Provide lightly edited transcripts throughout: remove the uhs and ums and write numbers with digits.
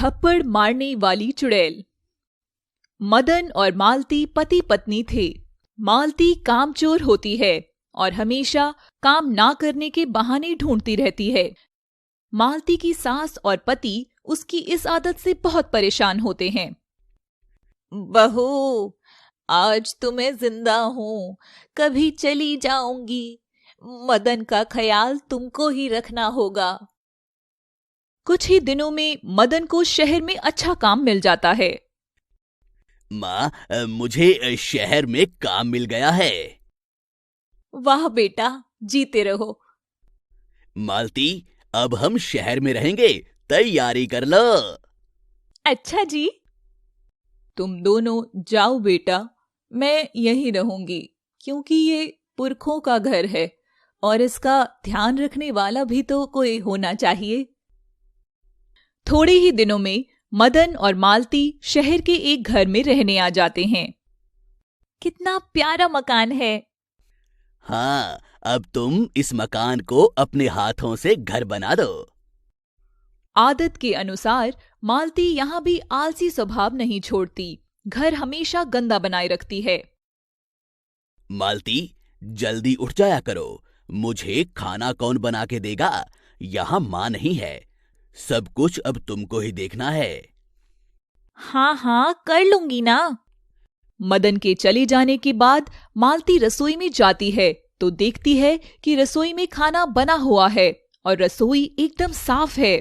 थप्पड़ मारने वाली चुड़ैल। मदन और मालती पति पत्नी थे। मालती कामचोर होती है और हमेशा काम ना करने के बहाने ढूंढती रहती है। मालती की सास और पति उसकी इस आदत से बहुत परेशान होते हैं। बहू, आज तो मैं जिंदा हूं, कभी चली जाऊंगी। मदन का ख्याल तुमको ही रखना होगा। कुछ ही दिनों में मदन को शहर में अच्छा काम मिल जाता है। माँ, मुझे शहर में काम मिल गया है। वाह बेटा, जीते रहो। मालती, अब हम शहर में रहेंगे, तैयारी कर लो। अच्छा जी। तुम दोनों जाओ बेटा, मैं यहीं रहूंगी, क्योंकि ये पुरखों का घर है और इसका ध्यान रखने वाला भी तो कोई होना चाहिए। थोड़े ही दिनों में मदन और मालती शहर के एक घर में रहने आ जाते हैं। कितना प्यारा मकान है। हाँ, अब तुम इस मकान को अपने हाथों से घर बना दो। आदत के अनुसार मालती यहाँ भी आलसी स्वभाव नहीं छोड़ती, घर हमेशा गंदा बनाए रखती है। मालती, जल्दी उठ जाया करो, मुझे खाना कौन बना के देगा? यहाँ माँ नहीं है, सब कुछ अब तुमको ही देखना है। हाँ हाँ, कर लूंगी ना। मदन के चले जाने के बाद मालती रसोई में जाती है तो देखती है कि रसोई में खाना बना हुआ है और रसोई एकदम साफ है।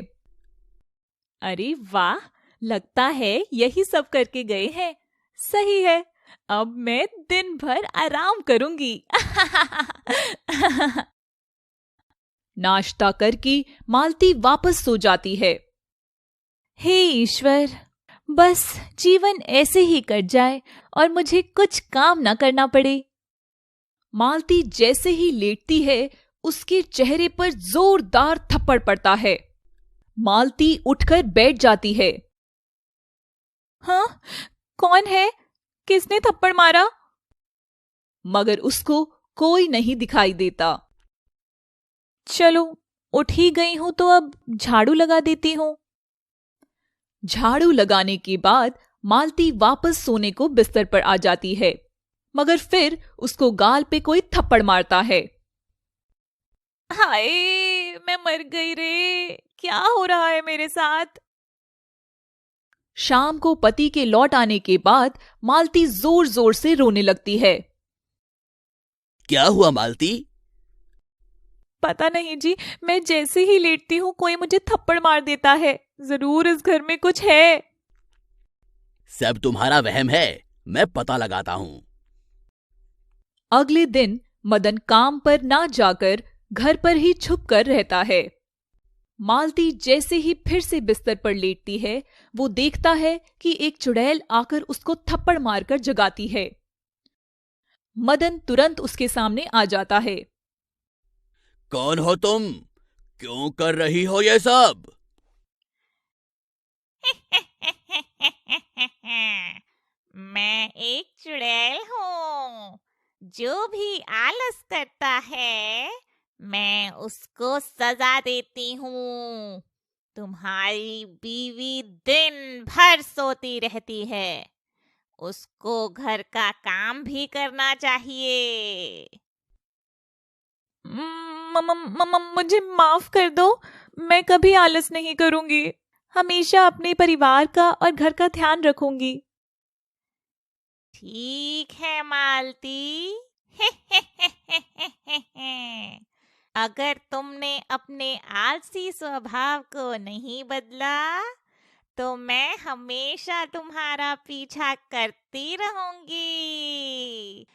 अरे वाह, लगता है यही सब करके गए हैं। सही है, अब मैं दिन भर आराम करूंगी। नाश्ता करके मालती वापस सो जाती है। हे ईश्वर, बस जीवन ऐसे ही कट जाए और मुझे कुछ काम ना करना पड़े। मालती जैसे ही लेटती है, उसके चेहरे पर जोरदार थप्पड़ पड़ता है। मालती उठकर बैठ जाती है। हाँ, कौन है? किसने थप्पड़ मारा? मगर उसको कोई नहीं दिखाई देता। चलो, उठ ही गई हूं तो अब झाड़ू लगा देती हूं। झाड़ू लगाने के बाद मालती वापस सोने को बिस्तर पर आ जाती है, मगर फिर उसको गाल पे कोई थप्पड़ मारता है। हाय, मैं मर गई रे, क्या हो रहा है मेरे साथ? शाम को पति के लौट आने के बाद मालती जोर जोर से रोने लगती है। क्या हुआ मालती? पता नहीं जी, मैं जैसे ही लेटती हूँ कोई मुझे थप्पड़ मार देता है। जरूर इस घर में कुछ है। सब तुम्हारा वहम है, मैं पता लगाता हूँ। अगले दिन मदन काम पर ना जाकर घर पर ही छुप कर रहता है। मालती जैसे ही फिर से बिस्तर पर लेटती है, वो देखता है कि एक चुड़ैल आकर उसको थप्पड़ मारकर जगाती है। मदन तुरंत उसके सामने आ जाता है। कौन हो तुम? क्यों कर रही हो ये सब? मैं एक चुड़ैल हूँ। जो भी आलस करता है, मैं उसको सजा देती हूँ। तुम्हारी बीवी दिन भर सोती रहती है, उसको घर का काम भी करना चाहिए। मुझे माफ कर दो, मैं कभी आलस नहीं करूंगी। हमेशा अपने परिवार का और घर का ध्यान रखूंगी। ठीक है मालती। अगर तुमने अपने आलसी स्वभाव को नहीं बदला, तो मैं हमेशा तुम्हारा पीछा करती रहूंगी।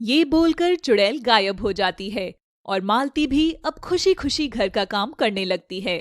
ये बोलकर चुड़ैल गायब हो जाती है और मालती भी अब खुशी खुशी घर का काम करने लगती है।